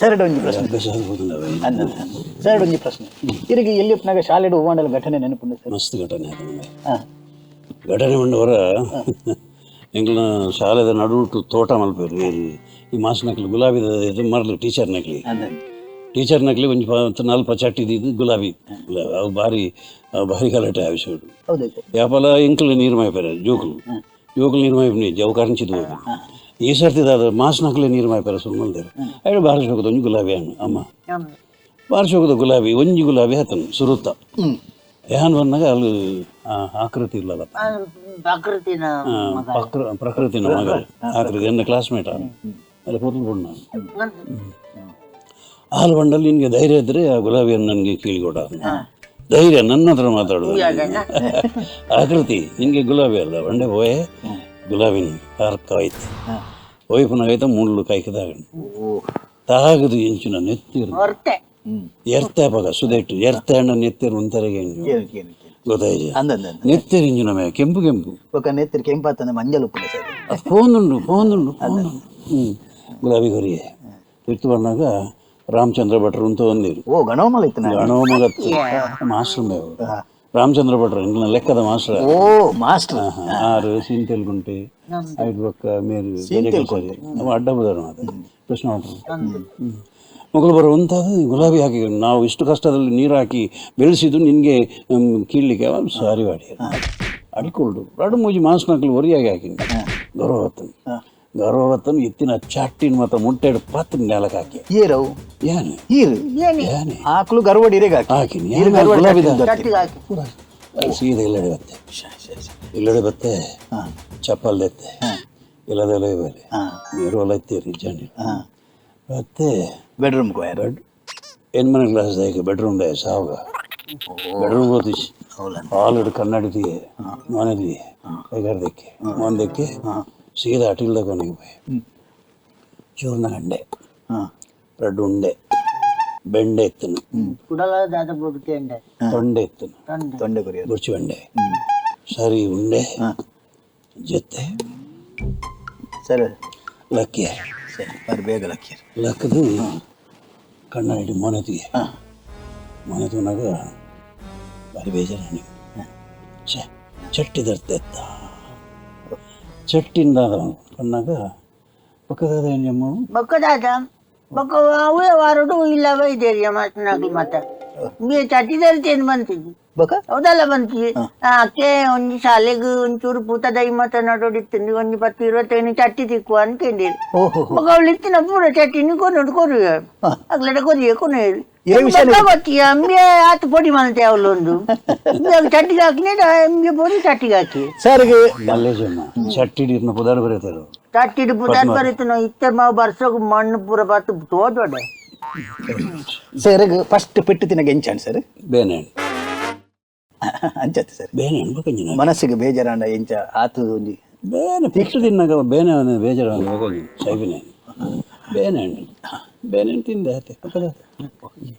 Sir ಒಂಜಿ ಪ್ರಶ್ನೆ sir ಒಂಜಿ ಪ್ರಶ್ನೆ ಇರಿಗೆ ಎಲ್ಲಿಪ್ಪನಾಗ ಶಾಲೆಡು ಹೂವಾಂಡಲ ಘಟನೆ ನೆನಪುಂಡು ಸರ್? ಮಸ್ತ್ ಘಟನೆ ಅದು ನಮಗೆ. ಘಟನೆ ಉಂಡವರ ಎಂಗ್ಲ ಶಾಲೆದ ನಡುಟು ತೋಟ ಮಲ್ಪೇರು ಈ ಮಾಸ್ನಕ್ಲಿ ಗುಲಾಬಿದ ಇದು ಮರಲು ಟೀಚರ್ ನಕ್ಲಿ ಒಂಜಿ ನಾಲ್ಪ ಚಟ್ಟಿದ್ದು ಗುಲಾಬಿ ಅವು ಭಾರಿ ಗಲಾಟೆ ಆವಿಷ ಯಾಪಲ ಎಂಕ್ಲು ನೀರು ಮಾಯ್ಪೇರ ಜೋಕುಲು ನೀರು ಮಾಯ್ಪಿ ಅವು ಕರಂಚಿದ್ದು ಹೋಗಿ ಈ ಸರ್ತಿದ ಮಾಸ್ನಕ್ಲೆ ನೀರು ಮಾಯ್ಪೇರ ಸುಮ್ಮಲ್ದೇರು ಅಯ್ಯ ಬಾರಿಸಿ ಹೋಗೋದು ಒಂಜಿ ಗುಲಾಬಿ ಹಣ್ಣು ಅಮ್ಮ ಬಾರಿಸಿ ಹೋಗೋದು ಗುಲಾಬಿ ಒಂಜಿ ಗುಲಾಬಿ ಹತ್ತನು ಸುರುತ್ತ ಏನ್ ಬಂದಾಗ ಅಲ್ಲಿ ಆಕೃತಿ ಇಲ್ಲದ ಪ್ರಕೃತಿನ ಮಗ ಆಕೃತಿ ಎನ್ನ ಕ್ಲಾಸ್ಮೇಟ್ ಅಲ್ಲಿ ಕೂತ್ಕೊಂಡು ನಾನು ಹಾಲು ಬಂಡಲ್ಲಿ ನಿನಗೆ ಧೈರ್ಯ ಇದ್ದರೆ ಆ ಗುಲಾಬಿಯನ್ನು ನನಗೆ ಕೀಳ್ಕೊಡ ಧೈರ್ಯ ನನ್ನ ಹತ್ರ ಮಾತಾಡೋದು ಆಕೃತಿ ನಿನಗೆ ಗುಲಾಬಿ ಅಲ್ಲ ಬಂಡೆ ಹೋಯ್ ಗುಲಾಬಿನ ಕಾರ್ಕಾಯ್ತು ಹೋಯ್ಪನಾಗೈತ ಮುಳ್ಳು ಕಾಯ್ಕದಾಗ ತಾಗದು ಎಂಚಿನ ನೆತ್ತಿರು ಎರ್ತೆ ಪಗ ಸುದೆಟ್ಟು ಎರ್ತೆ ಹಣ್ಣ ನೆತ್ತಿರು ಒಂಥರಿಗೆ ಗೊತ್ತಾಯ್ತು ನೆತ್ತಿರು ಇಂಜಿನ ಮೇ ಕೆಂಪು ನೆತ್ತಿರು ಕೆಂಪಾತ ಮಂಜಲ್ ಉಪ್ಪು ಅದು ಫೋನುಂಡು ಗುಲಾಬಿ ಹೊರಿಯೆ ತಿರ್ತು ಬಂದಾಗ ರಾಮಚಂದ್ರ ಭಟ್ರು ಅಂತ ಒಂದಿರು ಗಣೋಮಗತ್ತು ಮಾಸ್ಟರ್ ಮೇವು ರಾಮಚಂದ್ರ ಭಟ್ರು ಇಂಗ್ಲ ಲೆಕ್ಕದ ಮಾಸ್ಟರ್ ಆರು ಸೀಂತೆಲ್ ಗುಂಟೆ ಐದು ಪಕ್ಕ ಮೇರು ಅಡ್ಡ ಬುದಾರ ಕೃಷ್ಣ ಮಗಳು ಬರುವಂಥದ್ದು ಗುಲಾಬಿ ಹಾಕಿ ನಾವು ಇಷ್ಟು ಕಷ್ಟದಲ್ಲಿ ನೀರು ಹಾಕಿ ಬೆಳೆಸಿದ್ದು ನಿನಗೆ ಕೀಳ್ಲಿಕ್ಕೆ ಸಾರಿ ಮಾಡಿ ಅಡ್ಕೊಳ್ಡು ಎರಡು ಮೂಜಿ ಮಾಸ್ನಕ್ಲು ಒರಿಯಾಗಿ ಹಾಕಿನಿ ಗೌರವತ್ತನು ಎತ್ತಿನ ಚಾಟಿನ ಮತ್ತು ಮುಟ್ಟೆಡು ಪತ್ರ ನೆಲಕ್ಕೆ ಹಾಕಿ ಆಕಳು ಗರ್ವಡಿರೆ ಹಾಕಿನಿ ಸೀದಾ ಇಲ್ಲಡೆ ಬತ್ತೆ ಚಪ್ಪಲ್ ದೆತ್ತೆ ಇಲ್ಲದೆಲ್ಲ ಇವೆ ನೀರು ಹೊಲ ಎತ್ತೀರಿ ಜಂಡಿ ಮತ್ತೆ ಬೆಡ್ರೂಮ್ ಎನ್ಮನೆ ಕ್ಲಾಸ್ ಬೆಡ್ರೂಮ್ ಡೇ ಸಾವಾಗ ಬೆಡ್ರೂಮ್ ಓದಿಸಿ ಹಾಲು ಕನ್ನಡಿದಿಯೇ ಮನೆದಿಯೇ ಕೈಗಾರದಕ್ಕೆ ಒಂದಕ್ಕೆ ಸೀದಾ ಅಟಿಲ್ದ ಕೊನೆಗೆ ಹೋಯ್ ಚೂರ್ನ ಗಂಡೆ ಬ್ರೆಡ್ ಉಂಡೆ ಬೆಂಡೆ ಎತ್ತನು ತೊಂಡೆ ಎತ್ತನು ಗುರ್ಚಿ ಬಂಡೆ ಸರಿ ಉಂಡೆ ಜೊತೆ ಸರಿ ಲಕ್ಕಿ ಬೇಗ ಲಕ್ಕಿ ಲಕ್ಕದು ಕಣ್ಣ ಹಿಡಿ ಮೊನೆತಿಗೆ ಮೊನೆತನಾಗ ಭಾರಿ ಬೇಜಾರ ನನಗೆ ಚಟ್ಟಿದರ್ತೆ ಎತ್ತ ಚಟ್ಟಿಂದ ಕಣ್ಣಾಗ ಪಕ್ಕದಾದ ಹೆಣ್ಣಮ್ಮ ಬೊಕ್ಕ ಅವೇ ವಾರಡು ಇಲ್ಲ ವೈದ್ಯರಿಯ ಮಾತನಾಡಿ ಮತ್ತ ಚಟಿ ತರ್ತೇನೆ ಬಂತಿದ್ದಿ ಹೌದಲ್ಲ ಬಂತಿ ಅಕ್ಕೆ ಒಂಜಿ ಶಾಲೆಗೆ ಒಂಚೂರು ಪೂತ ದೈ ಮತ ನಡೋಡಿತ್ತು ಒಂಜಿ 10-25 ಚಟ್ಟಿ ತಿಕ್ಕು ಅನ್ಕೊಂಡಿರಿ ಬೊಕ್ಕ ಅವಳು ಇತ್ತಿನ ಪೂರ ಚಟ್ಟಿನಿ ಕೊಡು ಅಗ್ಲಡ ಕೊನೆ ಗೊತ್ತಿಯ ಅಂಬೆ ಆತು ಪೊಡಿ ಮಲ್ತೆ ಅವಳೊಂದು ಚಟ್ಟಿಗೆ ಹಾಕಿನೇ ಎಂಬೆ ಪೊಡಿ ಚಟ್ಟಿಗೆ ಹಾಕಿ ಸರ್ಗೆ ಚಟ್ಟಿಡಿನ ಪುದಾರ್ ಬರೀತಾರೆ ಚಟ್ಟಿಡು ಪುದಾರ್ ಬರೀತು ನಾವು ಇತ್ತ ಮಾವು ಬರ್ಸೋಗ ಮಣ್ಣು ಪೂರ ಬತ್ತು ತೋದೊಡೆ ಸರ್ ಫಸ್ಟ್ ಪೆಟ್ಟು ತಿನ್ನಗೆ ಎಂಚಾಣ ಸರ್ ಬೇನೆ ಅಂಚತ್ತೆ ಸರ್ ಬೇನೆ ಮನಸ್ಸಿಗೆ ಬೇಜಾರಂಡ ಎಂಚ ಆತು ಒಂಜಿ ಬೇನೆ ಪೆಟ್ಟು ತಿನ್ನಾಗ ಬೇನೆ ಬೇಜಾರ ಸೈಬಿನೆ ಬೇನೆ ತಿಂದೆ